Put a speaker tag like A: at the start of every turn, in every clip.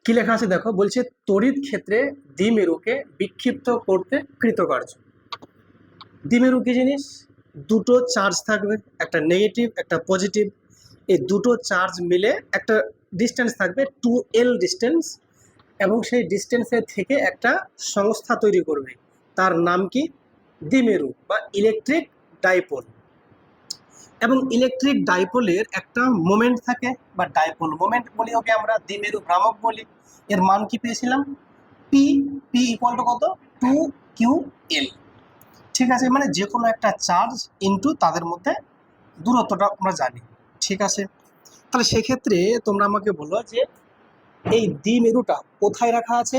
A: কি লেখা আছে দেখো, বলছে তড়িৎ ক্ষেত্রে দ্বিমেরুকে বিক্ষিপ্ত করতে কৃতকার্য। দ্বিমেরু কি জিনিস? দুটো চার্জ থাকবে, একটা নেগেটিভ একটা পজিটিভ। এই দুটো চার্জ মিলে একটা ডিস্টেন্স থাকবে 2L ডিস্টেন্স, এবং সেই ডিস্টেন্সের থেকে একটা সংস্থা তৈরি করবে। তার নাম কি? দ্বিমেরু বা ইলেকট্রিক ডাইপোল। এবং ইলেকট্রিক ডাইপোলের একটা মোমেন্ট থাকে বা ডাইপোল মোমেন্ট বলি, ওকে আমরা দ্বিমেরু ভ্রামক বলি। এর মান কি পেয়েছিলাম? পি। পি ইকুয়াল টু কত? 2QL। ঠিক আছে, মানে যে কোনো একটা চার্জ ইনটু তাদের মধ্যে দূরত্বটা আমরা জানি। ঠিক আছে, তাহলে সেক্ষেত্রে তোমরা আমাকে বলো যে এই দ্বিমেরুটা কোথায় রাখা আছে?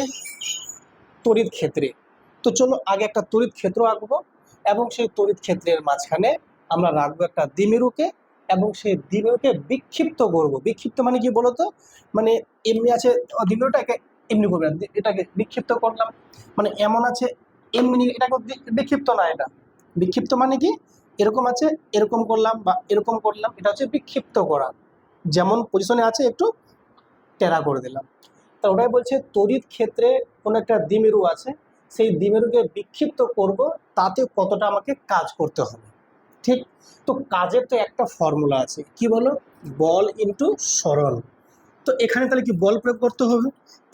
A: তড়িৎ ক্ষেত্রে। তো চলো আগে একটা তড়িৎ ক্ষেত্র আঁকবো, এবং সেই তড়িৎ ক্ষেত্রের মাঝখানে আমরা রাখবো একটা দ্বিমেরুকে, এবং সেই দ্বিমেরুকে বিক্ষিপ্ত করব। বিক্ষিপ্ত মানে কি বলতো? মানে এমনি আছে দ্বিমেরুটাকে, এমনি করবে না, এটাকে বিক্ষিপ্ত করলাম। মানে এমন আছে এমনি, এটাকে বিক্ষিপ্ত না। এটা বিক্ষিপ্ত মানে কি? এরকম আছে, এরকম করলাম বা এরকম করলাম, এটা হচ্ছে বিক্ষিপ্ত করা। যেমন পজিশনে আছে একটু টেরা করে দিলাম। তা ওটাই বলছে তড়িৎ ক্ষেত্রে কোনো একটা দ্বিমেরু আছে, সেই দ্বিমেরুকে বিক্ষিপ্ত করব, তাতে কতটা আমাকে কাজ করতে হবে। ঠিক, তো কাজের তো একটা ফর্মুলা আছে, কি বলো? বল ইন্টু সরণ। তো এখানে তাহলে কি বল প্রয়োগ করতে হবে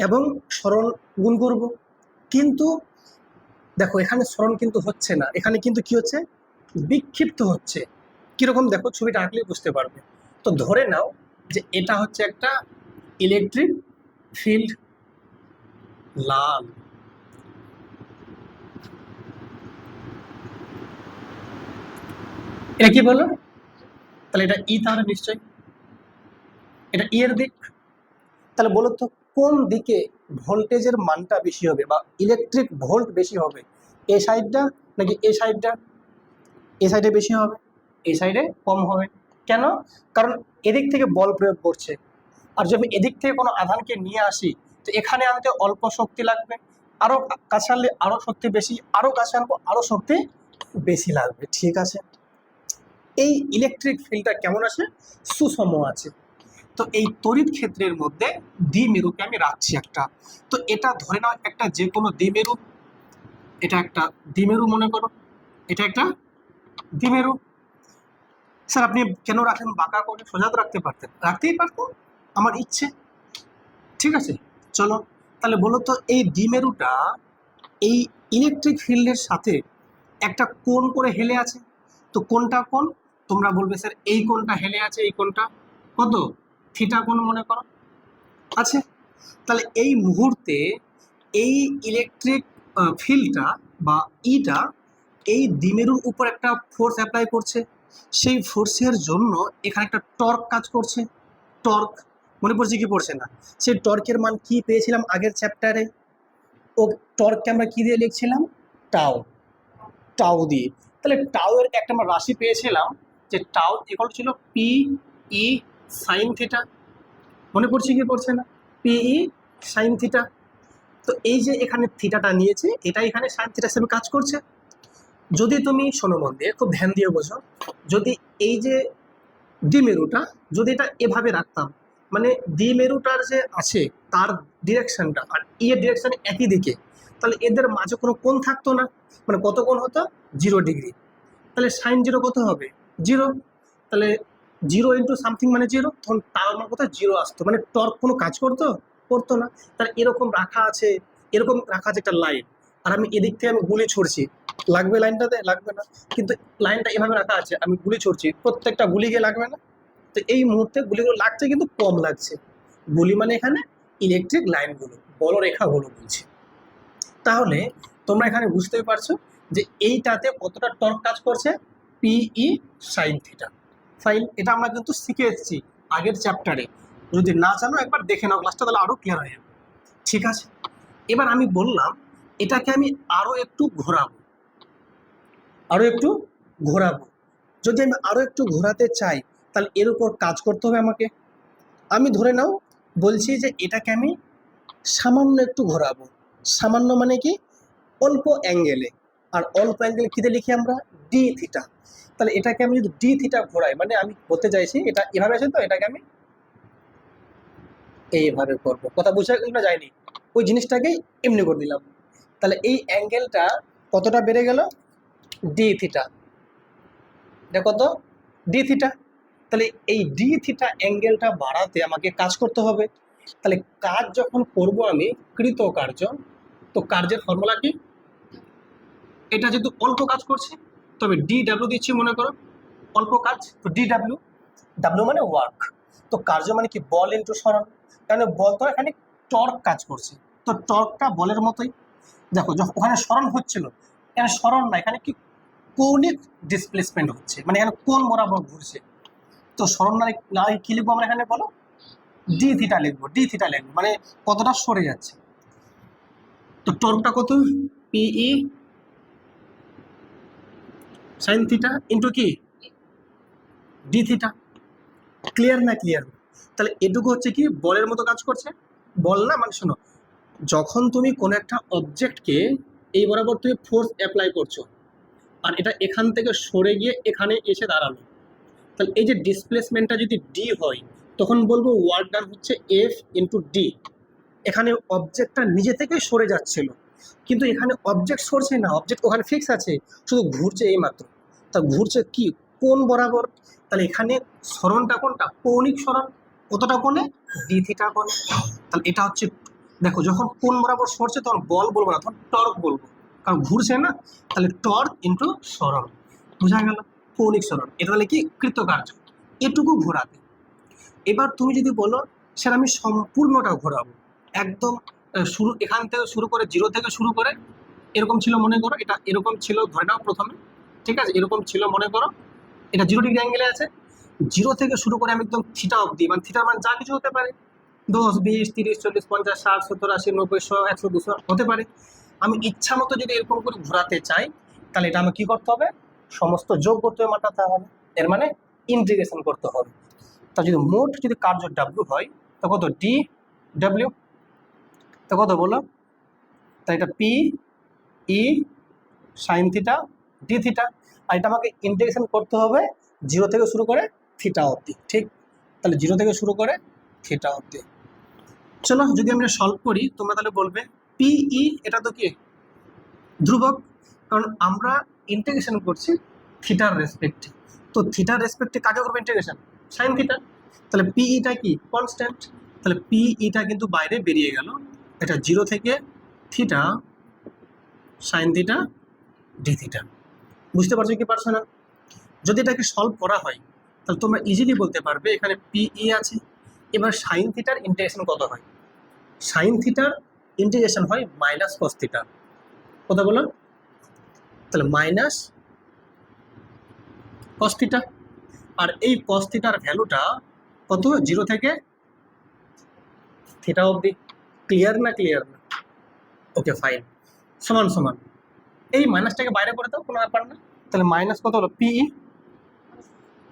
A: এবং সরণ গুণ করব। কিন্তু দেখো এখানে সরণ কিন্তু হচ্ছে না, এখানে কিন্তু কি হচ্ছে? বিক্ষিপ্ত হচ্ছে। কিরকম দেখো, ছবিটা আঁকলেই বুঝতে পারবে। তো ধরে নাও যে এটা হচ্ছে একটা ইলেকট্রিক ফিল্ড, লাল। এটা কি বলো? তাহলে এটা ই, তাহলে নিশ্চয়ই এটা ই এর দিক। তাহলে বলো তো কোন দিকে ভোল্টেজের মানটা বেশি হবে বা ইলেকট্রিক ভোল্ট বেশি হবে? এই সাইডটা নাকি এই সাইডটা? এই সাইডে বেশি হবে, এই সাইডে কম হবে। কেন? কারণ এদিক থেকে বল প্রয়োগ করছে, আর যদি আমি এদিক থেকে কোনো আধানকে নিয়ে আসি, তো এখানে আনতে অল্প শক্তি লাগবে, আরো কাছে আনলে আরো শক্তি বেশি, আরো কাছে আনবো আরো শক্তি বেশি লাগবে। ঠিক আছে, এই ইলেকট্রিক ফিল্ডটা কেমন আছে? সুষম আছে। তো এই তড়িৎ ক্ষেত্রের মধ্যে দ্বিমেরুকে আমি রাখছি একটা। তো এটা ধরে নাও একটা যে কোনো দ্বিমেরু, এটা একটা দ্বিমেরু মনে করো, এটা একটা দ্বিমেরু। স্যার আপনি কেন রাখেন বাঁকা করে? সোজা তো রাখতে পারতেন, রাখতেই পারতেন, আমার ইচ্ছে। ঠিক আছে, চলো তাহলে বলো তো এই দ্বিমেরুটা এই ইলেকট্রিক ফিল্ডের সাথে একটা কোণ করে হেলে আছে। তো কোনটা কোণ? তোমরা বলবে স্যার এই কোণটা হেলে আছে, এই কোণটা কত? থিটা কোণ মনে করো আছে। তাহলে এই মুহূর্তে এই ইলেকট্রিক ফিল্ডটা বা ইটা এই দ্বিমেরুর উপর একটা ফোর্স অ্যাপ্লাই করছে। সেই ফোর্সের জন্য এখানে একটা টর্ক কাজ করছে। টর্ক মনে পড়ছে কি পড়ছে না? সেই টর্কের মান কি পেয়েছিলাম আগের চ্যাপ্টারে? ও টর্ককে আমরা কি দিয়ে লিখছিলাম? টাও। টাও দিয়ে। তাহলে টাও এর একটা আমরা রাশি পেয়েছিলাম, যে টাও ইকুয়াল ছিল পি ই সাইন থিটা। মনে পড়ছে কি পড়ছে না? পিই সাইন থিটা। তো এই যে এখানে থিটাটা নিয়েছে, এটা এখানে সাইন থিটা হিসেবে কাজ করছে। যদি তুমি শোনো মন দিয়ে, খুব ধ্যান দিয়ে বোঝো, যদি এই যে দ্বিমেরুটা, যদি এটা এভাবে রাখতাম, মানে দ্বিমেরুটার যে আছে তার ডিরেকশনটা আর ই এর ডিরেকশন একই দিকে, তাহলে এদের মাঝে কোনো কোণ থাকতো না। মানে কত কোণ হতো? 0 ডিগ্রি। তাহলে সাইন জিরো কত হবে? 0। তাহলে 0 ইন্টু সামথিং মানে 0, তখন তার আমার কোথায় 0 আসতো, মানে টর্ক কোনো কাজ করতো? করতো না। তাহলে এরকম রাখা আছে, এরকম রাখা আছে একটা লাইন, আর আমি এদিক থেকে আমি গুলি ছুড়ছি, লাগবে লাইনটাতে? লাগবে না। কিন্তু লাইনটা এভাবে রাখা আছে, আমি গুলি ছুড়ছি, প্রত্যেকটা গুলি গিয়ে লাগবে না? তো এই মুহূর্তে গুলিগুলো লাগছে কিন্তু কম লাগছে। গুলি মানে এখানে ইলেকট্রিক লাইনগুলো, বলরেখাগুলো বলছি। তাহলে তোমরা এখানে বুঝতেই পারছো যে এইটাতে কতটা টর্ক কাজ করছে, পিই সাইন থিটা। ফাইন, এটা আমরা কিন্তু শিখে এসেছি আগের চ্যাপ্টারে। যদি না জানো একবার দেখে নাও ক্লাসটা, তাহলে আরো ক্লিয়ার হয়ে যাবে। ঠিক আছে, এবার আমি বললাম এটাকে আমি আরো একটু ঘোরাবো, আরো একটু ঘোরাবো। যদি আমি আরো একটু ঘোরাতে চাই, তাহলে এর উপর কাজ করতে হবে আমাকে। আমি ধরে নাও বলছি যে এটাকে আমি সামান্য একটু ঘোরাবো। সামান্য মানে কি? অল্প অ্যাঙ্গেলে। আর অল্প অ্যাঙ্গেলে কিতে লিখি আমরা? D theta. তাহলে এটাকে আমি যদি ডি থিটা ঘোরাই, মানে আমি বলতে চাইছি এটা এভাবে আছে, তো এটাকে আমি এইভাবে করবো, কথা বুঝা গেল না যায়নি? ওই জিনিসটাকেই এমনি করে দিলাম। তাহলে এই অ্যাঙ্গেলটা কতটা বেড়ে গেল? D theta. এটা কত? D theta. তাহলে এই ডি থিটা অ্যাঙ্গেলটা বাড়াতে আমাকে কাজ করতে হবে। তাহলে কাজ যখন করব আমি, কৃত কার্য, তো কার্যের ফর্মুলা কি? এটা যেহেতু অল্প কাজ করছে, তবে ডি ডাব্লিউ দিচ্ছি মনে করো, অল্প কাজ, তো ডি ডাব্লিউ, ডাব্লিউ মানে ওয়ার্ক, তো কার্য মানে কি? বল ইন্টু সরণ। কারণ বল তো এখানে টর্ক কাজ করছে, তো টর্কটা বলের মতোই। দেখো যখন ওখানে সরণ হচ্ছিল, এখানে সরণ না, এখানে কি কৌণিক ডিসপ্লেসমেন্ট হচ্ছে, মানে এখানে কোণ বরাবর ঘুরছে। তো সরণ না কি লিখবো আমরা এখানে বলো? ডি থিটা লিখবো, ডি থিটা লিখবো, মানে কতটা সরে যাচ্ছে। তো টর্কটা কত? পিই সাইন থিটা ইন্টু কি? D theta. ক্লিয়ার না ক্লিয়ার? তাহলে এটুকু হচ্ছে কি বলের মতো কাজ করছে। বল না, মানে শোনো, যখন তুমি কোনো একটা অবজেক্টকে এই বরাবর তুমি ফোর্স অ্যাপ্লাই করছো, আর এটা এখান থেকে সরে গিয়ে এখানে এসে দাঁড়ালো, তাহলে এই যে ডিসপ্লেসমেন্টটা যদি ডি হয়, তখন বলবো ওয়ার্ক ডান হচ্ছে এফ ইন্টু ডি। এখানে অবজেক্টটা নিজে থেকেই সরে যাচ্ছিল, কিন্তু এখানে অবজেক্ট সরছে না, অবজেক্ট ওখানে ফিক্স আছে, শুধু ঘুরছে এই মাত্র। তা ঘুরছে কি? কোণ বরাবর। তাহলে এখানে সরণটা কোনটা? কৌণিক সরণ। কতটা কোণে? ডি থিটা কোণে। তাহলে এটা হচ্ছে, দেখো যখন কোণ বরাবর সরছে তখন বল বলবো না, তখন টর্ক বলবো, কারণ ঘুরছে না। তাহলে টর্ক ইন্টু সরণ, বোঝা গেল? কৌণিক সরণ। এটা তাহলে কি? কৃতকার্য, এটুকু ঘোরাবে। এবার তুমি যদি বলো স্যার আমি সম্পূর্ণটা ঘোরাবো, একদম শুরু এখান থেকে শুরু করে, জিরো থেকে শুরু করে, এরকম ছিল মনে করো, এটা এরকম ছিল ধরে নাও প্রথমে, ঠিক আছে, এরকম ছিল মনে করো, এটা 0 ডিগ্রি অ্যাঙ্গেলে আছে, জিরো থেকে শুরু করে আমি একদম থিটা অবধি, মানে থিটার মান যা কিছু হতে পারে, 10, 20, 30, 40, 50, 60, 70, 80, 90, 100, 100, 200 হতে পারে। আমি ইচ্ছা মতো যদি এরকম করে ঘোরাতে চাই, তাহলে এটা আমাকে কি করতে হবে? সমস্ত যোগ করতে হবে, মাটাতে হবে, এর মানে ইন্টিগ্রেশন করতে হবে। তা যদি মোট যদি কার্য ডাব্লিউ হয়, তো কত? ডি ডাব্লিউ, তো কত বলো? তাই এটা pi e sine theta d theta, আর এটা আমাকে ইন্টিগ্রেশন করতে হবে 0 থেকে শুরু করে থিটা অবধি, ঠিক? তাহলে 0 থেকে শুরু করে থিটা অবধি। চলো যদি আমরা সলভ করি, তোমরা তাহলে বলবে পিই এটা তো কি ধ্রুবক, কারণ আমরা ইন্টিগ্রেশন করছি থিটার রেসপেক্টে, তো থিটার রেসপেক্টে কাকে করবো ইন্টিগ্রেশন? Sine theta. তাহলে পিইটা কি? কনস্ট্যান্ট। তাহলে পিইটা কিন্তু বাইরে বেরিয়ে গেল, এটা 0 থেকে theta sine theta d theta. বুঝতে পারছো কি পারছো না? যদি এটাকে সলভ করা হয়, তাহলে তোমরা ইজিলি বলতে পারবে এখানে পিই আছে। এবার সাইন থিটার ইন্টিগ্রেশন কত হয়? সাইন থিটার ইন্টিগ্রেশন হয় মাইনাস কস থিটা, কথা বলো? তাহলে মাইনাস কস থিটা, আর এই কস থিটার ভ্যালুটা কত? 0 থেকে থিটা অবধি। ক্লিয়ার না ক্লিয়ার না? ওকে ফাইন, সমান সমান, এই মাইনাসটাকে বাইরে করে দাও, কোনো ব্যাপার না। তাহলে মাইনাস কত হলো? পিই,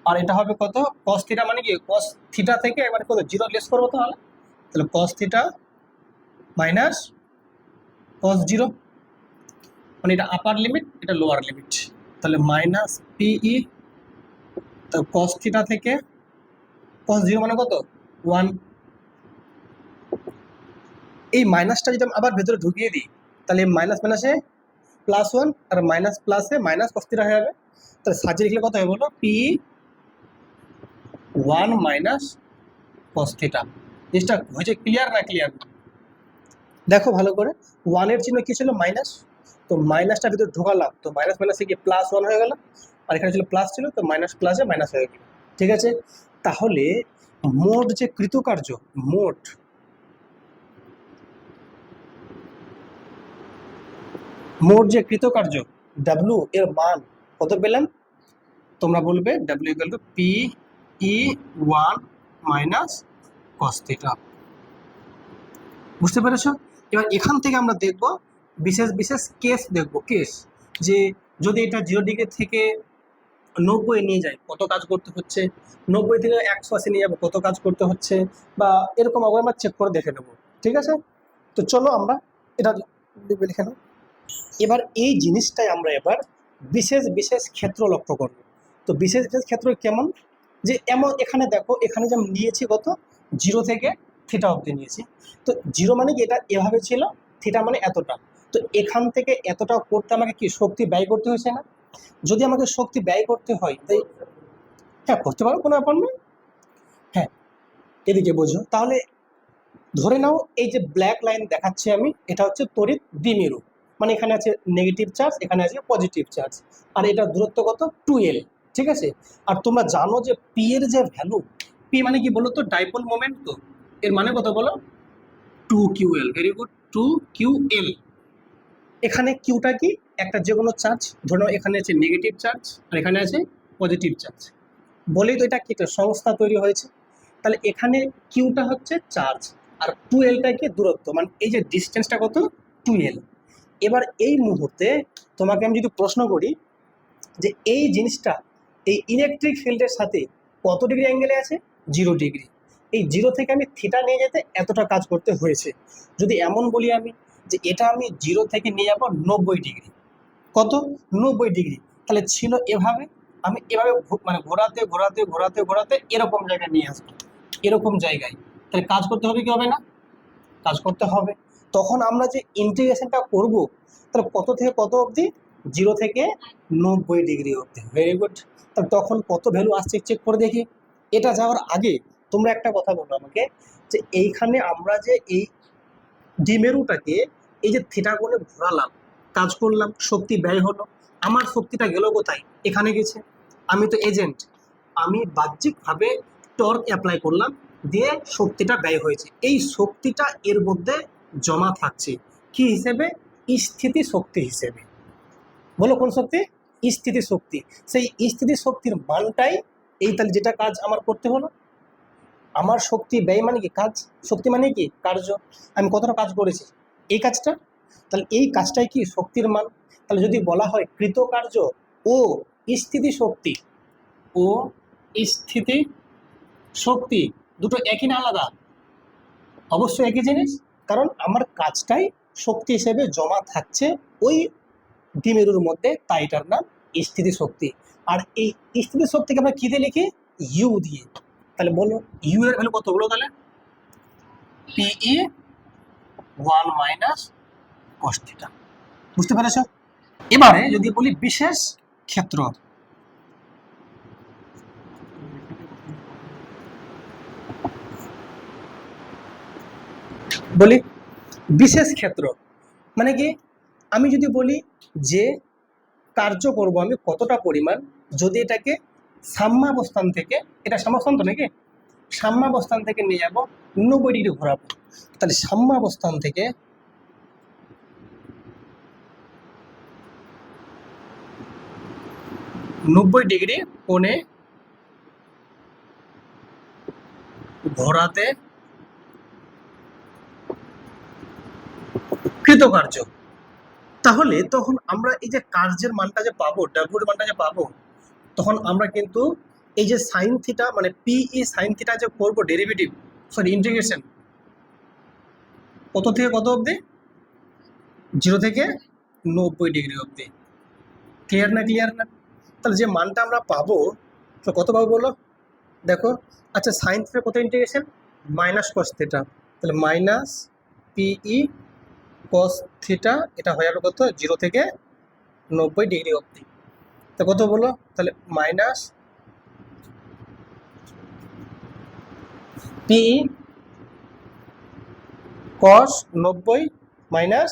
A: আর এটা হবে কত? কস থিটা, মানে কি কস থিটা থেকে এবার কত 0 লেস করবো, তাহলে কস থিটা মাইনাস কস 0, মানে এটা আপার লিমিট, এটা লোয়ার লিমিট। তাহলে মাইনাস পিই, তো কস থিটা থেকে কস 0 মানে কত? 1। এই মাইনাসটা যদি আমি আবার ভেতরে ঢুকিয়ে দিই, তাহলে মাইনাস মাইনাসে +1, আর মাইনাস প্লাসে মাইনাস কস থিটা হয়ে যাবে। তাহলে সাজিয়ে লিখলে কত হবে বলো? P 1 minus cos theta. জিনিসটা হয়েছে ক্লিয়ার না ক্লিয়ার? দেখো ভালো করে, 1-এর চিহ্ন কি ছিল? মাইনাস, তো মাইনাসটা ভিতরে ঢোকালাম, তো মাইনাস মাইনাসে কি +1 হয়ে গেল, আর এখানে ছিল প্লাস ছিল, তো মাইনাস প্লাসে মাইনাস হয়ে গেল, ঠিক আছে? তাহলে মোট যে কৃতকার্য, মোট যে কৃতকার্য ডাব্লু এর মান কত পেলাম? তোমরা বলবে W equal to P E 1 minus cos theta. বুঝতে পেরেছো? এবার এখান থেকে আমরা দেখব বিশেষ বিশেষ কেস, দেখব কেস, যে যদি এটা 0 ডিগ্রি থেকে 90 নিয়ে যায় কত কাজ করতে হচ্ছে, 90 থেকে 180 নিয়ে যাবো কত কাজ করতে হচ্ছে, বা এরকম আমরা চেক করে দেখে নেবো, ঠিক আছে? তো চলো আমরা এটা লিখে নেব। এবার এই জিনিসটাই আমরা এবার বিশেষ বিশেষ ক্ষেত্র লক্ষ্য করব। তো বিশেষ বিশেষ ক্ষেত্র কেমন? যে এমন এখানে দেখো, এখানে যে আমি নিয়েছি কত? 0 থেকে থিটা অবধি নিয়েছি। তো জিরো মানে কি এটা এভাবে ছিল, থিটা মানে এতটা। তো এখান থেকে এতটা করতে আমাকে কি শক্তি ব্যয় করতে হয়েছে না? যদি আমাকে শক্তি ব্যয় করতে হয় তাই হ্যাঁ করতে পারো, কোনো ব্যাপার না। হ্যাঁ, এদিকে বোঝো তাহলে। ধরে নাও এই যে ব্ল্যাক লাইন দেখাচ্ছি আমি, এটা হচ্ছে তড়িৎ দ্বিমেরু, মানে এখানে আছে নেগেটিভ চার্জ, এখানে আছে পজিটিভ চার্জ, আর এটা দূরত্ব কত 2L। ঠিক আছে, আর তোমরা জানো যে পি এর যে ভ্যালু, পি মানে কি বলো তো, ডাইপোল মোমেন্ট, তো এর মানে কত বলো, 2QL। Very good, 2QL। এখানে কিউটা কি, একটা যে কোনো চার্জ, ধরে নাও এখানে আছে নেগেটিভ চার্জ আর এখানে আছে পজিটিভ চার্জ, বলেই তো এটা কি একটা সংস্থা তৈরি হয়েছে। তাহলে এখানে কিউটা হচ্ছে চার্জ আর 2Lটা কি দূরত্ব, মানে এই যে ডিস্টেন্সটা কত 2L। এবার এই মুহূর্তে তোমাকে আমি যদি প্রশ্ন করি যে এই জিনিসটা এই ইলেকট্রিক ফিল্ডের সাথে কত ডিগ্রি অ্যাঙ্গেলে আছে, 0 ডিগ্রি। এই 0 থেকে আমি থিটা নিয়ে যেতে এতটা কাজ করতে হয়েছে। যদি এমন বলি আমি যে এটা আমি 0 থেকে নিয়ে যাবো 90 ডিগ্রি, কত 90 ডিগ্রি, তাহলে ছিল এভাবে, আমি এভাবে মানে ঘোরাতে ঘোরাতে ঘোরাতে ঘোরাতে এরকম জায়গায় নিয়ে আসবো, এরকম জায়গায়। তাহলে কাজ করতে হবে কি হবে না, কাজ করতে হবে। তখন আমরা যে ইন্টিগ্রেশনটা করব, তাহলে কত থেকে কত অবধি, 0 থেকে 90 ডিগ্রি অবধি। Very good. তাহলে তখন কত ভ্যালু আসছে চেক করে দেখি। এটা যাওয়ার আগে তোমরা একটা কথা বলো আমাকে, যে এইখানে আমরা যে এই ডিমেরুটাকে এই যে থিটা কোণে ঘোরালাম, কাজ করলাম, শক্তি ব্যয় হলো, আমার শক্তিটা গেল কোথায়, এখানে গেছে। আমি তো এজেন্ট, আমি বাহ্যিকভাবে টর্ক অ্যাপ্লাই করলাম, দিয়ে শক্তিটা ব্যয় হয়েছে। এই শক্তিটা এর মধ্যে জমা থাকছে কি হিসেবে, স্থিতি শক্তি হিসেবে। বলো কোন শক্তি, স্থিতি শক্তি। সেই স্থিতি শক্তির মানটাই এই, তাহলে যেটা কাজ আমার করতে হলো, আমার শক্তি ব্যয় মানে কি কাজ, শক্তি মানে কি কার্য, আমি কতটা কাজ করেছি এই কাজটা, তাহলে এই কাজটাই কি শক্তির মান। তাহলে যদি বলা হয় কৃতকার্য ও স্থিতি শক্তি, ও স্থিতি শক্তি দুটো একই না আলাদা, অবশ্যই একই জিনিস, কারণ আমার কাজটাই শক্তি হিসেবে জমা থাকছে ওই দ্বিমেরুর মধ্যে, তাই এটার নাম স্থিতি শক্তি। আর এই স্থিতি শক্তিকে আমরা কি দিয়ে লিখি, ইউ দিয়ে। তাহলে বলো ইউ এর ভ্যালু কত হলো, তাহলে পিই 1 মাইনাস কস থিটা। বুঝতে পেরেছ? এবারে যদি বলি বিশেষ ক্ষেত্র, বলি বিশেষ ক্ষেত্র মানে কি, আমি যদি বলি যে কার্য করব আমি কতটা পরিমাণ, যদি এটাকে সাম্যাবস্থান থেকে, এটা সাম্যাবস্থান তো নাকি, সাম্যাবস্থান থেকে নিয়ে যাব 90 ডিগ্রি ঘোরাবো, তাহলে সাম্যাবস্থান থেকে 90 ডিগ্রি কোণে ঘোরাতে কৃতকার্য। তাহলে তখন আমরা এই যে কার্যের মানটা যে পাবো, ডাব্লিউর মানটা যে পাবো, তখন আমরা কিন্তু এই যে সাইন থিটা মানে পিই সাইন থিটা যে করবো ডেরিভেটিভ, সরি ইন্টিগ্রেশন, কত থেকে কত অবধি, 0 থেকে 90 ডিগ্রি অবধি। ক্লিয়ার না, ক্লিয়ার না? তাহলে যে মানটা আমরা পাবো, তো কত পাবো বলো, দেখো, আচ্ছা সাইন থিটা কত ইন্টিগ্রেশন, মাইনাস কস থিটা, তাহলে মাইনাস পিই কস থিটা, এটা হয়ে যাবে কত, 0 থেকে 90 ডিগ্রি অবধি। তো কত বলো, তাহলে মাইনাস পিই কস 90 মাইনাস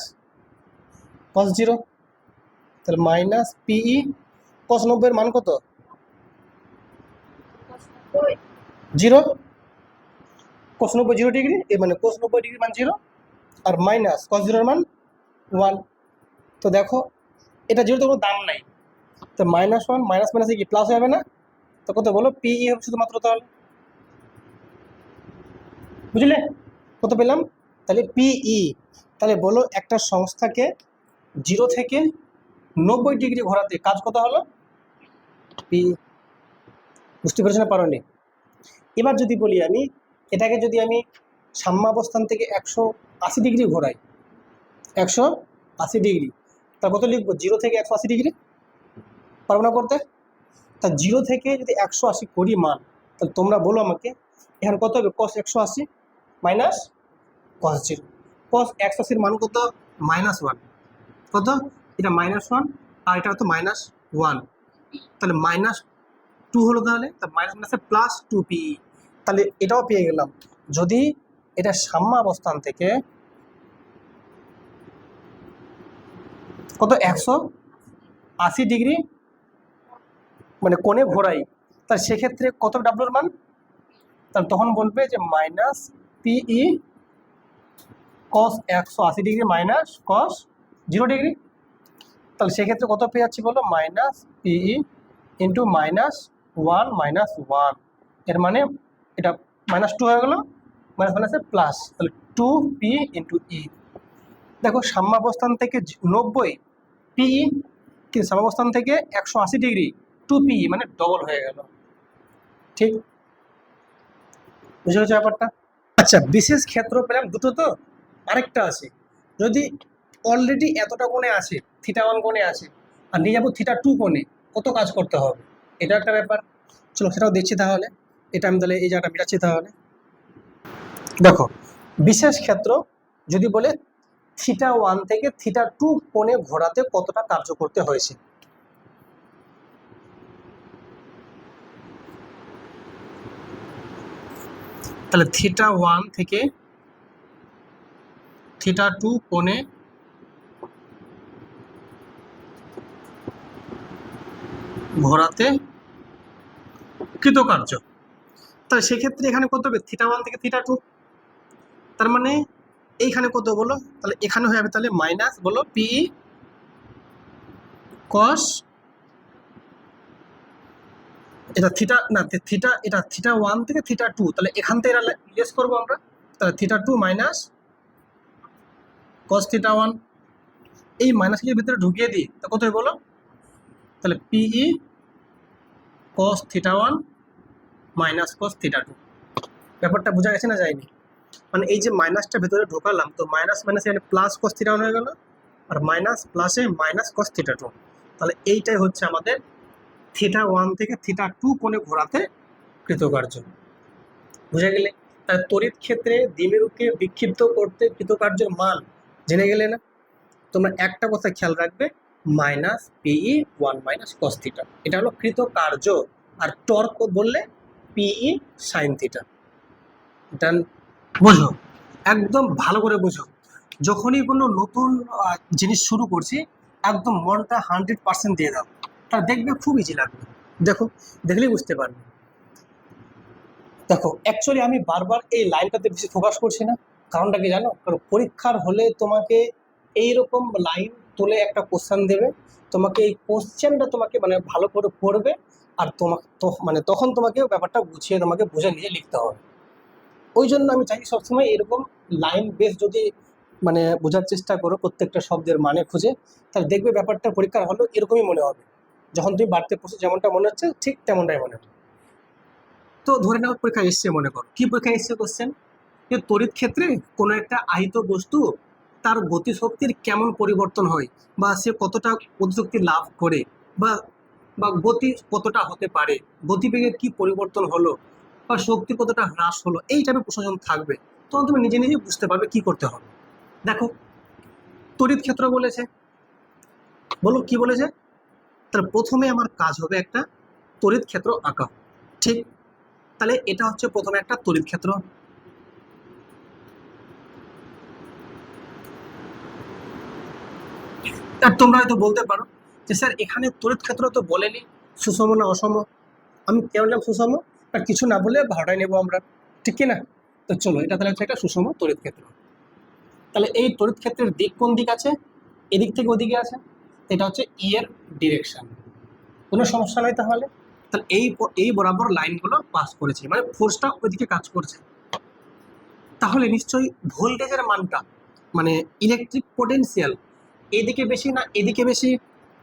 A: কস 0, তাহলে মাইনাস পিই কস 90 এর মান কত, 0, কস 90 0 ডিগ্রি, এ মানে কস 90 ডিগ্রি মান 0, আর মাইনাস কস 0 এর মান 1। তো দেখো এটা 0 তো কোনো দাম নাই, তো -1 মাইনাস মাইনাসে কি প্লাস হয়ে যাবে না, তো কত বলো পিই হবে শুধুমাত্র, তাহলে বুঝলে কত পেলাম, তাহলে পিই। তাহলে বলো একটা সংস্থাকে 0 থেকে 90 ডিগ্রি ঘোরাতে কাজ কত হলো, পি। বুঝতে পেরেছো না পারোনি? এবার যদি বলি আমি এটাকে, যদি আমি সাম্যাবস্থান থেকে 180 ডিগ্রি ঘোরাই, 180 ডিগ্রি, তা কত লিখবো, 0 থেকে 180 ডিগ্রি, পারবো না করতে? তা 0 থেকে যদি 180 করি মান, তাহলে তোমরা বলো আমাকে এখানে কত হবে, কস 180, minus cos zero. Cos x রাশির মান কত? -1। কত? এটা -1 আর এটা হতো -1, তাহলে -2 হলো, তাহলে মাইনাস মাইনাসে +2p। তাহলে এটাও পেয়ে গেলাম। যদি এটা সাম্যাবস্থান থেকে কত 180 ডিগ্রি মানে কোণে ঘোরাই, তাহলে সেক্ষেত্রে কত ডাব্লুর মান? তাহলে তখন বলবে যে -PE cos 180 degree minus cos 0 degree. তাহলে সেক্ষেত্রে কত পেয়ে যাচ্ছি বলো? -PE ইন্টু -1 -1, এর মানে এটা -2 হয়ে গেল, মাইনাস মাইনাসে প্লাস, তাহলে 2p ইন্টু ই। দেখো সাম্যাবস্থান থেকে 90 পিই, কিন্তু সাম্যাবস্থান থেকে 180 ডিগ্রি 2p মানে ডবল হয়ে গেল। ঠিক বুঝে গেছে ব্যাপারটা? আচ্ছা, বিশেষ ক্ষেত্র পেলাম দুটো, তো আরেকটা আছে, যদি অলরেডি এতটা কোণে আছে, θ1 কোণে আছে, আর নিয়ে যাবো θ2 কোণে, কত কাজ করতে হবে, এটা একটা ব্যাপার। চলো সেটাও দেখছি। তাহলে এটা আমি তাহলে এই জায়গাটা মেটাচ্ছি। তাহলে দেখো, বিশেষ ক্ষেত্র যদি বলে θ1 থেকে θ2 কোণে ঘোরাতে কতটা কার্য করতে হয়েছে। তাহলে θ1 থেকে θ2 কোণে ঘোরাতে কৃতকার্য, তাহলে সেক্ষেত্রে এখানে কত হবে? θ1 থেকে θ2, তার মানে এইখানে কত বলো? তাহলে এখানে হয়ে যাবে তাহলে মাইনাস বলো PE cos, এটা থিটা না, থিটা, এটা θ1 থেকে θ2, তাহলে এখান থেকে এটা লেস করবো আমরা, তাহলে θ2 মাইনাস cos θ1, এই মাইনাস এর ভিতরে ঢুকিয়ে দিই, তা কত বলো? তাহলে PE cos θ1 মাইনাস cos θ2। ব্যাপারটা বোঝা গেছে না যায়নি? মানে এই যে মাইনাসটা ভেতরে ঢোকালাম, তো মাইনাস মাইনাস এখানে প্লাস cos θ1 হয়ে গেল, আর মাইনাস প্লাসে মাইনাস cos θ2। তাহলে এইটাই হচ্ছে আমাদের θ1 থেকে θ2 কোণে ঘোরাতে কৃতকার্য। বুঝে গেলে? তাহলে তড়িৎ ক্ষেত্রে দ্বিমেরুকে বিক্ষিপ্ত করতে কৃতকার্যের মান জেনে গেলে না? তোমরা একটা কথা খেয়াল রাখবে, -PE 1 - cos θ, এটা হলো কৃতকার্য। আর টর্ক বললে PE sin θ। ডান? বুঝো, একদম ভালো করে বুঝো। যখনই কোনো নতুন জিনিস শুরু করছি, একদম মনটা 100% দিয়ে দাও, তার দেখবে খুব ইজি লাগবে। দেখো, দেখলেই বুঝতে পারবে। দেখো, অ্যাকচুয়ালি আমি বারবার এই লাইনটাতে বেশি ফোকাস করছি না, কারণটা কি জানো? কারণ পরীক্ষার হলে তোমাকে এইরকম লাইন তুলে একটা কোশ্চেন দেবে, তোমাকে এই কোশ্চেনটা তোমাকে মানে ভালো করে পড়বে, আর তোমাকে মানে তখন তোমাকে ব্যাপারটা গুছিয়ে তোমাকে বুঝে নিজে লিখতে হবে। ওই জন্য আমি চাই সবসময় এরকম লাইন বেস যদি মানে বোঝার চেষ্টা করো প্রত্যেকটা শব্দের মানে খুঁজে, তাহলে দেখবে ব্যাপারটা পরীক্ষার হলেও এরকমই মনে হবে। যখন তুমি বাড়তে পড়ছো যেমনটা মনে হচ্ছে ঠিক তেমনটাই মনে হবে। তো ধরে নাও পরীক্ষা এসছে, মনে করো কি পরীক্ষা এসছে কোশ্চেন, যে তড়িৎ ক্ষেত্রে কোনো একটা আহিত বস্তু তার গতিশক্তির কেমন পরিবর্তন হয়, বা সে কতটা গতিশক্তি লাভ করে, বা বা গতি কতটা হতে পারে, গতিবেগের কি পরিবর্তন হলো, বা শক্তি কতটা হ্রাস হলো, এই টাইপের প্রশ্ন যখন থাকবে তখন তুমি নিজে নিজে বুঝতে পারবে কি করতে হবে। দেখো, তড়িৎ ক্ষেত্র বলেছে, বলো কি বলেছে? তাহলে প্রথমে আমার কাজ হবে একটা তড়িৎ ক্ষেত্র আঁকা। ঠিক, তাহলে এটা হচ্ছে প্রথমে একটা তড়িৎ ক্ষেত্র। আর তোমরা হয়তো বলতে পারো যে স্যার এখানে তড়িৎ ক্ষেত্র তো বলেনি, সুষম না অসম। আমি কেন বললাম সুষম? আর কিছু না বলে ভাড়ায় নেবো আমরা, ঠিক কি না? তো চলো, এটা তাহলে হচ্ছে একটা সুষম তড়িৎ ক্ষেত্র। তাহলে এই তড়িৎ ক্ষেত্রের দিক কোন দিক আছে? এদিক থেকে ওদিকে আছে, এটা হচ্ছে ই এর ডিরেকশন। কোনো সমস্যা নয়। তাহলে তাহলে এই বরাবর লাইনগুলো পাস করেছে, মানে ফোর্সটা ওইদিকে কাজ করছে। তাহলে নিশ্চয়ই ভোল্টেজের মানটা মানে ইলেকট্রিক পোটেনশিয়াল এদিকে বেশি না এদিকে বেশি?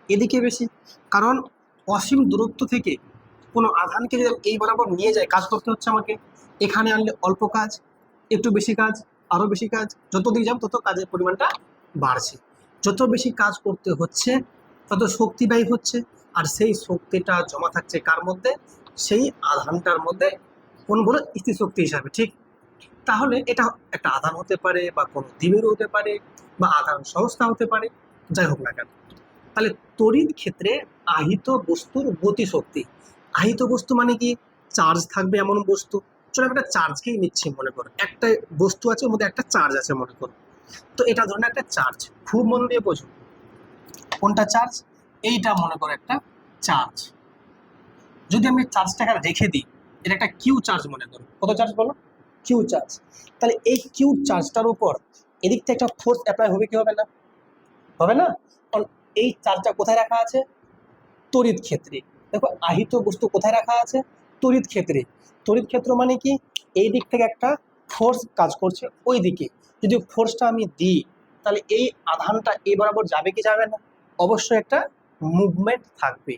A: এদিকে বেশি, কারণ অসীম দূরত্ব থেকে কোনো আধানকে যদি এই বরাবর নিয়ে যায়, কাজ করতে হচ্ছে আমাকে। এখানে আনলে অল্প কাজ, একটু বেশি কাজ, আরও বেশি কাজ, যত দিকে যাব তত কাজের পরিমাণটা বাড়ছে। যত বেশি কাজ করতে হচ্ছে তত শক্তি ব্যয় হচ্ছে, আর সেই শক্তিটা জমা থাকছে কার মধ্যে? সেই আধানটার মধ্যে, কোন বলে স্থিতিশক্তি হিসাবে। ঠিক, তাহলে এটা একটা আধান হতে পারে বা কোনো দ্বিমেরু হতে পারে বা আধান সংস্থা হতে পারে, যাই হোক না কেন। তাহলে তড়িৎ ক্ষেত্রে আহিত বস্তুর গতিশক্তি, আহিত বস্তু মানে কি, চার্জ থাকবে এমন বস্তু। চলো একটা চার্জকেই নিচ্ছি, মনে করো একটা বস্তু আছে, ওর মধ্যে একটা চার্জ আছে মনে করো। তো এটা ধরুন একটা চার্জ, খুব মন দিয়ে বোঝো কোনটা চার্জ, এইটা মনে করো একটা চার্জ। যদি আমি চার্জটাকে রেখে দিই, এটা একটা কিউ চার্জ মনে করো, কত চার্জ বলো, কিউ চার্জ। তাহলে এই কিউ চার্জটার উপর এদিক থেকে একটা ফোর্স অ্যাপ্লাই হবে কি হবে না, হবে না? কারণ এই চার্জটা কোথায় রাখা আছে, তড়িৎ ক্ষেত্রে। দেখো আহিত বস্তু কোথায় রাখা আছে, তড়িৎ ক্ষেত্রে। তড়িৎ ক্ষেত্র মানে কি, এই দিক থেকে একটা ফোর্স কাজ করছে ওই দিকে, যদি ফোর্সটা আমি দিই তাহলে এই আধানটা এই বরাবর যাবে কি যাবে না, অবশ্যই একটা মুভমেন্ট থাকবে।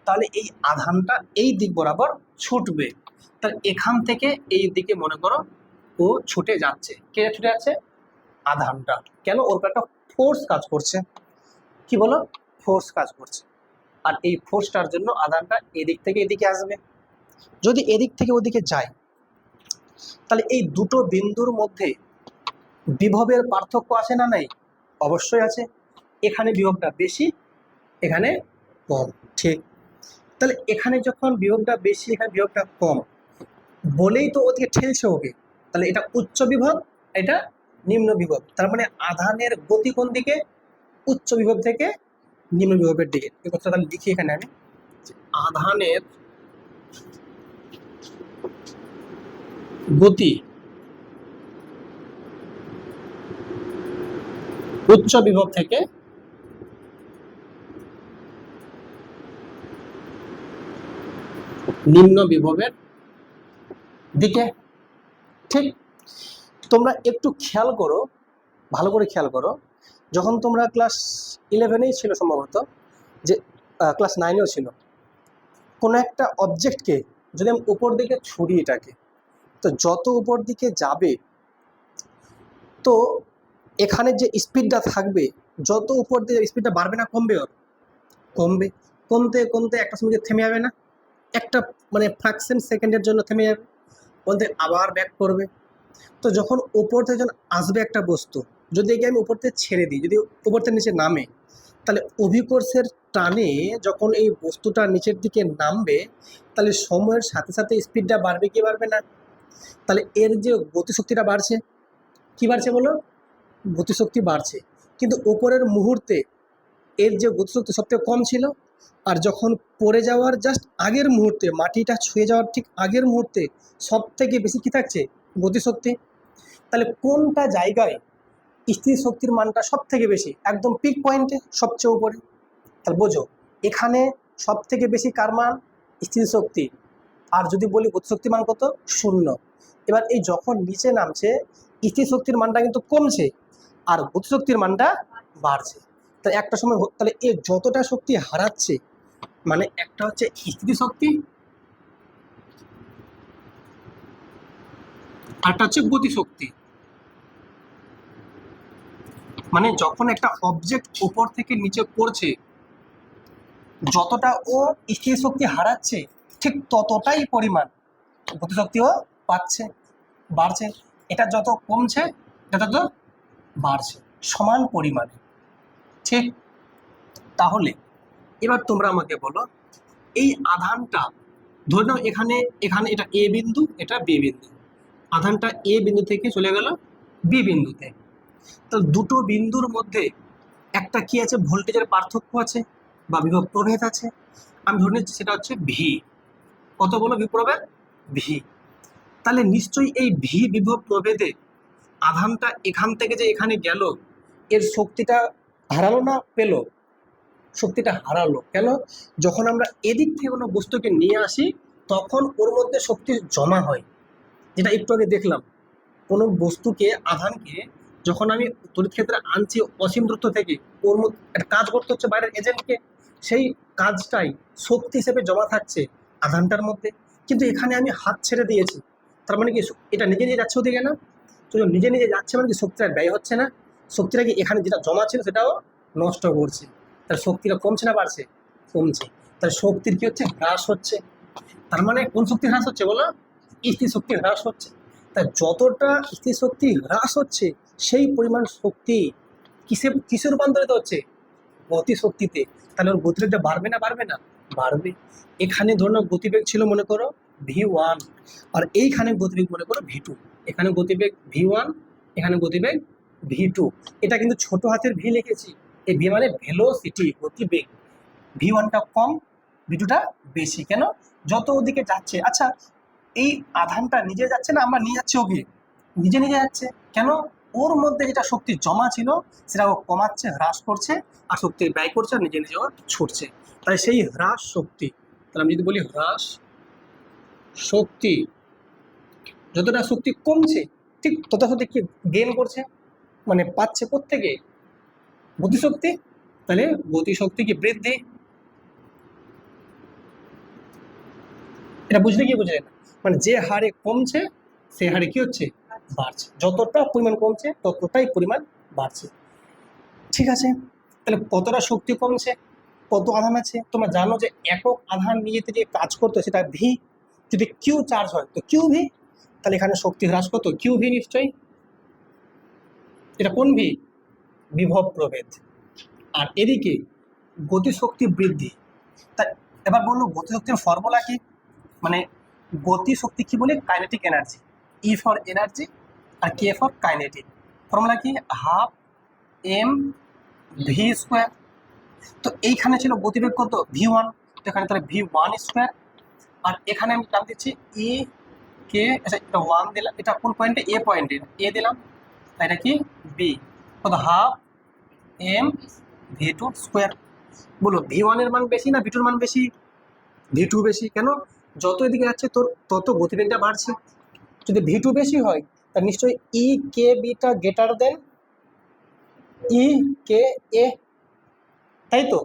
A: তাহলে এই আধানটা এই দিক বরাবর ছুটবে। তাহলে এখান থেকে এই দিকে মনে করো ও ছুটে যাচ্ছে, কে ছুটে যাচ্ছে, আধানটা। কেন, ওর উপর একটা ফোর্স কাজ করছে, কি বলো, ফোর্স কাজ করছে। আর এই ফোর্সটার জন্য আধানটা এদিক থেকে এদিকে আসবে। যদি এদিক থেকে ওদিকে যায়, তাহলে এই দুটো বিন্দুর মধ্যে বিভবের পার্থক্য আছে না নাই, অবশ্যই আছে। এখানে বিভবটা বেশি, এখানে কম, ঠিক। তাহলে এখানে যখন বিভবটা বেশি, এখানে বিভবটা কম, বলেই তো ওদিকে ঠেলছে ওকে। তাহলে এটা উচ্চ বিভব, এটা নিম্ন বিভব। তার মানে আধানের গতি কোন দিকে, উচ্চ বিভব থেকে নিম্ন বিভবের দিকে। এই কথাটা তাহলে লিখি এখানে আমি, আধানের গতি উচ্চ বিভব থেকে নিম্ন বিভবের দিকে, ঠিক। তোমরা একটু খেয়াল করো, ভালো করে খেয়াল করো, যখন তোমরা ক্লাস 11-এই ছিল সম্ভবত, যে ক্লাস 9-এও ছিল, কোনো একটা অবজেক্টকে যদি আমি উপর দিকে ছুড়ি এটাকে, তো যত উপর দিকে যাবে, তো এখানে যে স্পিডটা থাকবে, যত উপর দিকে স্পিডটা বাড়বে না কমবে, ওর কমবে, কমতে কমতে একটা সময় থেমে যাবে না, একটা মানে ফ্র্যাকশন সেকেন্ডের জন্য থেমে যাবে, বলতে আবার ব্যাক করবে। তো যখন উপর থেকে যখন আসবে একটা বস্তু, যদি একে আমি উপর থেকে ছেড়ে দিই, যদি উপর থেকে নিচে নামে, তাহলে অভিকর্ষের টানে যখন এই বস্তুটা নিচের দিকে নামবে, তাহলে সময়ের সাথে সাথে স্পিডটা বাড়বে কি বাড়বে না, তাহলে এর যে গতিশক্তিটা বাড়ছে, কি বাড়ছে বলো, গতিশক্তি বাড়ছে। কিন্তু উপরের মুহূর্তে এর যে গতিশক্তি সবথেকে কম ছিল, আর যখন পড়ে যাওয়ার জাস্ট আগের মুহূর্তে, মাটিটা ছুঁয়ে যাওয়ার ঠিক আগের মুহূর্তে সব থেকে বেশি কী থাকছে, গতিশক্তি। তাহলে কোনটা জায়গায় স্থির শক্তির মানটা সব থেকে বেশি, একদম পিক পয়েন্টে সবচেয়ে উপরে। তাহলে বোঝো এখানে সব থেকে বেশি কার মান, স্থির শক্তি। আর যদি বলি গতিশক্তির মান কত, 0। এবার এই যখন নিচে নামছে, স্থির শক্তির মানটা কিন্তু কমছে আর গতিশক্তির মানটা বাড়ছে। তাহলে একটা সময় তাহলে এ যতটা শক্তি হারাচ্ছে, মানে একটা হচ্ছে স্থিতি শক্তি, আরটা হচ্ছে গতিশক্তি। মানে যখন একটা অবজেক্ট উপর থেকে নিচে পড়ছে, যতটা ও স্থির শক্তি হারাচ্ছে, ঠিক ততটাই পরিমাণ গতিশক্তিও পাচ্ছে, বাড়ছে। এটা যত কমছে, এটা তত বাড়ছে, সমান পরিমাণে, ঠিক। তাহলে এবার তোমরা আমাকে বলো, এই আধানটা ধরে নাও এখানে এখানে এটা এ বিন্দু, এটা বি বিন্দু, আধানটা এ বিন্দু থেকে চলে গেল বি বিন্দুতে। তো দুটো বিন্দুর মধ্যে একটা কি আছে, ভোল্টেজের পার্থক্য আছে বা বিভব প্রভেদ আছে। আমি ধরে নিচ্ছি সেটা হচ্ছে ভি, কত বলো বিভব প্রভেদ, ভি। তাহলে নিশ্চয়ই এই ভি বিভব প্রভেদে আধানটা এখান থেকে যে এখানে গেল, এর শক্তিটা হারালো না পেলো, শক্তিটা হারালো। কেন, যখন আমরা এদিক থেকে কোনো বস্তুকে নিয়ে আসি, তখন ওর মধ্যে শক্তি জমা হয়, যেটা একটু আগে দেখলাম। কোনো বস্তুকে, আধানকে যখন আমি তড়িৎ ক্ষেত্রে আনছি অসীম দূরত্ব থেকে, ওর মধ্যে একটা কাজ করতে হচ্ছে বাইরের এজেন্টকে, সেই কাজটাই শক্তি হিসেবে জমা থাকছে আধানটার মধ্যে। কিন্তু এখানে আমি হাত ছেড়ে দিয়েছি, তার মানে কি এটা নিজে নিজে যাচ্ছে ওদিকে না, তো নিজে নিজে যাচ্ছে মানে কি শক্তিটা ব্যয় হচ্ছে না, শক্তিটা কি এখানে যেটা জমা ছিল সেটাও নষ্ট করছে। তাহলে শক্তিটা কমছে না বাড়ছে, কমছে। তাহলে শক্তির কি হচ্ছে, হ্রাস হচ্ছে। তার মানে কোন শক্তি হ্রাস হচ্ছে বলো, স্থির শক্তি হ্রাস হচ্ছে। তাই যতটা স্থির শক্তি হ্রাস হচ্ছে সেই পরিমাণ শক্তি কিসে রূপান্তরিত হচ্ছে? গতি শক্তিতে। তাহলে ওর গতিবেগটা বাড়বে না বাড়বে না? বাড়বে। এখানে ধরুন গতিবেগ ছিল মনে করো v1, আর এইখানে গতিবেগ মনে করো v2। এখানে গতিবেগ v1, এখানে গতিবেগ v2। এটা কিন্তু ছোট হাতের ভি লিখেছি। এই ভি মানে ভেলোসিটি, গতিবেগ। v1টা কম, v2টা বেশি। কেন? যত ওদিকে যাচ্ছে। আচ্ছা, এই আধানটা নিজে যাচ্ছে না আমরা নিয়ে যাচ্ছি ওকে? নিজে নিজে যাচ্ছে। কেন? ওর মধ্যে যেটা শক্তি জমা ছিল সেটা ও কমাচ্ছে, হ্রাস করছে, আর শক্তি ব্যয় করছে, আর নিজে নিজে ও ছুটছে। তাই সেই হ্রাস শক্তি, তাহলে আমি যদি বলি হ্রাস শক্তি, যতটা শক্তি কমছে ঠিক তত শক্তি কি গেইন করছে, মানে পাচ্ছে প্রত্যেকে গতিশক্তি। তাহলে গতিশক্তি কি বৃদ্ধি। এটা বুঝলে কি বুঝলেন? মানে যে হারে কমছে সে হারে কি হচ্ছে? বাড়ছে। যতটা পরিমাণ কমছে ততটাই পরিমাণ বাড়ছে। ঠিক আছে, তাহলে কতটা শক্তি কমছে, কত আধান আছে তোমরা জানো যে একক আধান নিয়েতে যে কাজ করতো সেটা ভি। যদি কিউ চার্জ হয় তো কিউ ভি, তাহলে এখানে শক্তি হ্রাস কত? কিউ ভি নিশ্চয়ই। এটা কোন ভি? বিভব প্রভেদ। আর এদিকে গতিশক্তি বৃদ্ধি। তা এবার বললো গতিশক্তির ফর্মুলা কি? মানে গতিশক্তি কি বলে? Kinetic energy. E for energy আর কে ফর কাইনেটিক। ফর্মুলা কি? Half m v square. তো এইখানে ছিল গতিবেগ কত? v1, তো এখানে তাহলে v1 স্কোয়ার। আর এখানে আমি নাম দিচ্ছি ই কে, আচ্ছা এটা 1 দিলাম, এটা কোন পয়েন্টে? এ পয়েন্টে এ দিলাম, এটা কি বি, কত? Half m v2 square. বলো v1 এর মান বেশি না v2 এর মান বেশি? v2 বেশি। কেন? যত এদিকে যাচ্ছে তোর তত গতিবেগটা বাড়ছে। যদি v2 বেশি হয় তাহলে নিশ্চয়ই ই কে বিটা গ্রেটার দেন ই কে এ, তাই তো?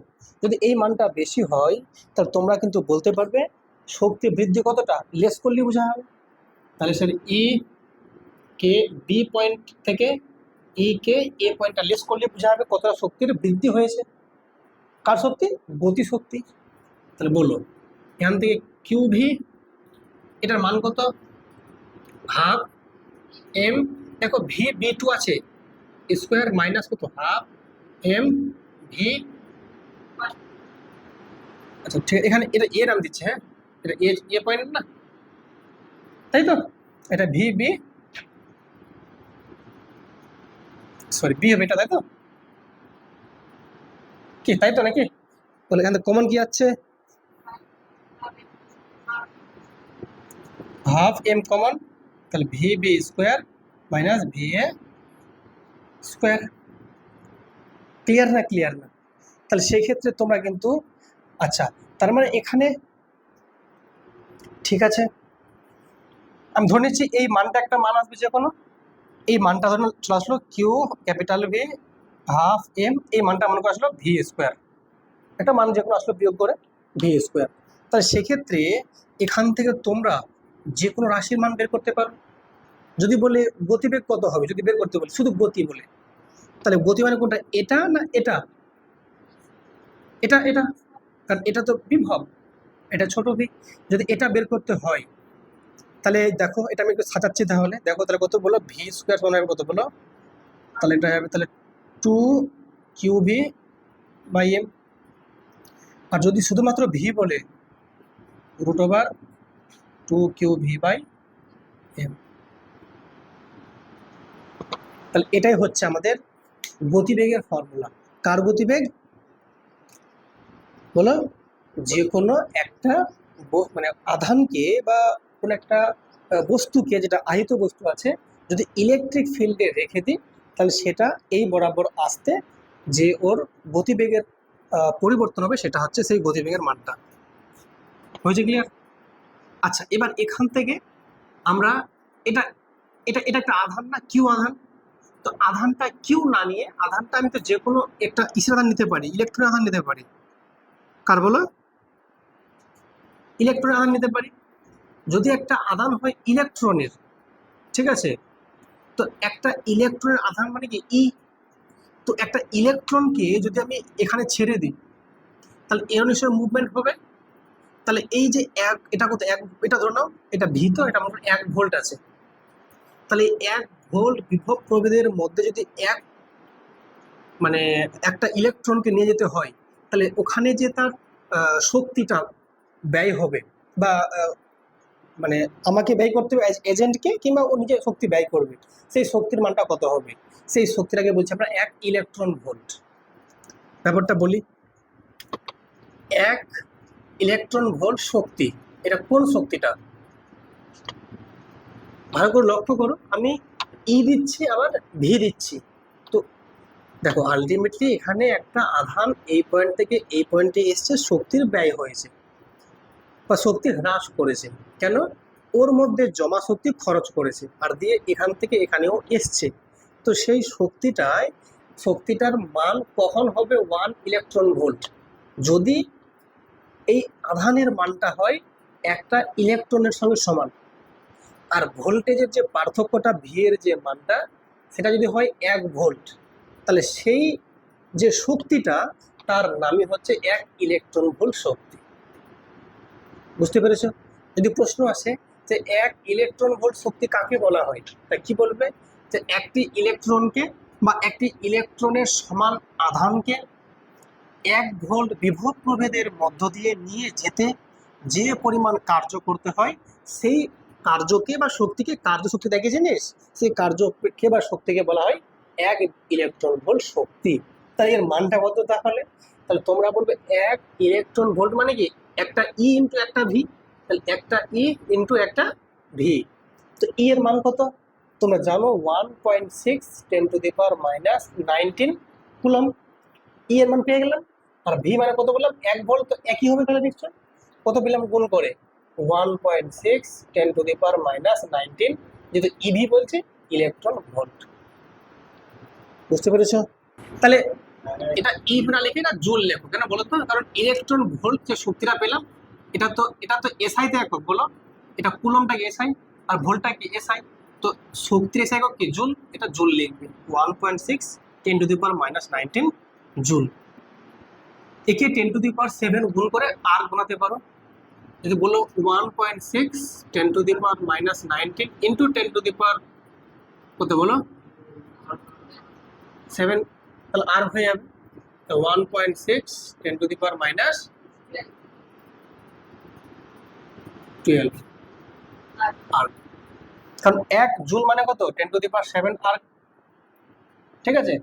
A: যদি এই মানটা বেশি হয় তাহলে তোমরা কিন্তু বলতে পারবে শক্তি বৃদ্ধি কতটা, লেস করলে বোঝা হবে। তাহলে স্যার ই কে বি পয়েন্ট থেকে ই কে এ পয়েন্টটা লেস করলে বোঝা হবে কতটা শক্তির বৃদ্ধি হয়েছে। কার শক্তি? গতি শক্তি। তাহলে বলো এখান থেকে কিউ ভি, এটার মান কত? হাফ এম, দেখো ভি বি টু আছে স্কোয়ার মাইনাস কত? Half m V. আচ্ছা ঠিক আছে, এখানে এটা এ নাম দিচ্ছে। হ্যাঁ, এটা এ এ পয়েন্ট না, তাই তো? এটা ভি বি, সরি বি হবে এটা, তাই তো? কি তাই তো নাকি? বলে এখান থেকে কমন কি আছে? হাফ এম কমন, তাহলে V B square minus V A square. Clear না? ক্লিয়ার না? তাহলে সেই ক্ষেত্রে তোমরা কিন্তু, আচ্ছা তার মানে এখানে ঠিক আছে, আমি ধরে নিচ্ছি এই মানটা একটা মান আসবে যে কোনো, এই মানটা ধরুন চলে আসলো Q capital V half m, এই মানটা মনে করে আসলো ভি স্কোয়ার, একটা মান যে কোনো আসলো বিয়োগ করে ভি স্কোয়ার। তাহলে সেক্ষেত্রে এখান থেকে তোমরা যে কোনো রাশির মান বের করতে পারো। যদি বলে গতিবেগ কত হবে, যদি বের করতে বলে শুধু গতি বলে, তাহলে গতি মানে কোনটা? এটা না এটা? এটা এটা, কারণ এটা তো বিভব, এটা ছোট ভি। যদি এটা বের করতে হয় তাহলে দেখো এটা আমি একটু সাজাচ্ছি, তাহলে দেখো তাহলে কত বলো? ভি স্কোয়ার সমান হবে কত বলো? তাহলে এটা হবে তাহলে two q v by m. আর যদি শুধুমাত্র ভি বলে root over two q v by m. তাহলে এটাই হচ্ছে আমাদের গতিবেগের ফর্মুলা। কার গতিবেগ বলো? যে কোনো একটা মানে আধানকে বা কোনো একটা বস্তুকে, যেটা আহিত বস্তু আছে, যদি ইলেকট্রিক ফিল্ডে রেখে দিই তাহলে সেটা এই বরাবর আসতে যে ওর গতিবেগের পরিবর্তন হবে সেটা হচ্ছে সেই গতিবেগের মানটা। হয়েছে ক্লিয়ার? আচ্ছা এবার এখান থেকে আমরা এটা এটা এটা একটা আধান না, কিউ আধান। তো আধানটা কিউ না নিয়ে আধানটা আমি তো যে কোনো একটা কিসের আধান নিতে পারি? ইলেকট্রন আধান নিতে পারি। কার বলো? ইলেকট্রন আধান নিতে পারি। যদি একটা আধান হয় ইলেকট্রনের, ঠিক আছে, তো একটা ইলেকট্রনের আধান মানে কি ই। তো একটা ইলেকট্রনকে যদি আমি এখানে ছেড়ে দিই তাহলে এর অনুসারে মুভমেন্ট হবে। তাহলে এই যে এক, এটা কত? এক, এটা ধরে নাও এটা ভি, তো এটা মনে 1 ভোল্ট আছে। তাহলে 1 ভোল্ট বিভব প্রভেদের মধ্যে যদি মানে একটা ইলেকট্রনকে নিয়ে যেতে হয়, তাহলে ওখানে যে তার শক্তিটা ব্যয় হবে বা মানে আমাকে ব্যয় করতে হবে এজেন্টকে, কিংবা ও নিজে শক্তি ব্যয় করবে, সেই শক্তির মানটা কত হবে? সেই শক্তিটাকে বলছি আমরা 1 ইলেকট্রন ভোল্ট। ব্যাপারটা বলি, 1 ইলেকট্রন ভোল্ট শক্তি, এটা কোন শক্তিটা? ভালো করে লক্ষ্য করো, আমি ই দিচ্ছি আবার ভি দিচ্ছি। তো দেখো আলটিমেটলি এখানে একটা আধান এই পয়েন্ট থেকে এই পয়েন্টে এসছে, শক্তির ব্যয় হয়েছে বা শক্তি হ্রাস করেছে। কেন? ওর মধ্যে জমা শক্তি খরচ করেছে আর দিয়ে এখান থেকে এখানেও এসছে। তো সেই শক্তিটার মান কখন হবে 1 ইলেকট্রন ভোল্ট? যদি এই আধানের মানটা হয় একটা ইলেকট্রনের সঙ্গে সমান, আর ভোল্টেজের যে পার্থক্যটা ভি এর যে মানটা, সেটা যদি হয় 1 ভোল্ট, তাহলে সেই যে শক্তিটা তার নামই হচ্ছে 1 ইলেকট্রন ভোল্ট শক্তি। বুঝতে পেরেছ? যদি প্রশ্ন আসে যে 1 ইলেকট্রন ভোল্ট শক্তি কাকে বলা হয়, তা কি বলবে? যে একটি ইলেকট্রনকে বা একটি ইলেকট্রনের সমান আধানকে 1 ভোল্ট বিভব প্রভেদের মধ্য দিয়ে নিয়ে যেতে যে পরিমাণ কার্য করতে হয়, সেই কার্যকে বা শক্তিকে, কার্যশক্তি দেখে জিনিস, সেই কার্যকে বা শক্তিকে বলা হয় 1 ইলেকট্রন ভোল্ট শক্তি। তাই এর মানটা কত তাহলে? তাহলে তোমরা বলবে 1 ইলেকট্রন ভোল্ট মানে কি? একটা ই ইন্টু একটা ভি। তাহলে একটা ই ইন্টু একটা ভি। তো ই এর মান কত? তোমরা জানো 1.6 10⁻⁻19 কুলম। ই এর মান পেয়ে গেলাম। আর ভি মানে কত বললাম? 1 ভোল্ট। তো একই হবে তাহলে নিশ্চয়। কত পেলাম গুণ করে? 1.6 10⁻⁻19, যেহেতু ইভি বলছে ইলেকট্রন ভোল্ট। বুঝতে পেরেছ? তাহলে এটা ইভ না লিখে না জুল লেখো। কেন বলো তো? কারণ ইলেকট্রন ভোল্ট যে শক্তিটা পেলাম, এটা তো এসআই তে একক, বলো। এটা কুলমটা কি এসআই, আর ভোল্টটা কি এসআই। তো শক্তির এসআই একক কি? জুল। এটা জুল লিখবে, 1.6 10⁻⁻19 জুল। একে 10⁻7 গুণ করে আর বানাতে পারো। যদি বলো 1.6 10⁻⁻19 ইন্টু 10 কত বলো 7, তাহলে আর হয়ে যাবে 1.6 10⁻12 আর, কারণ 1 জুল মানে কত? 10⁻7 আর, ঠিক আছে।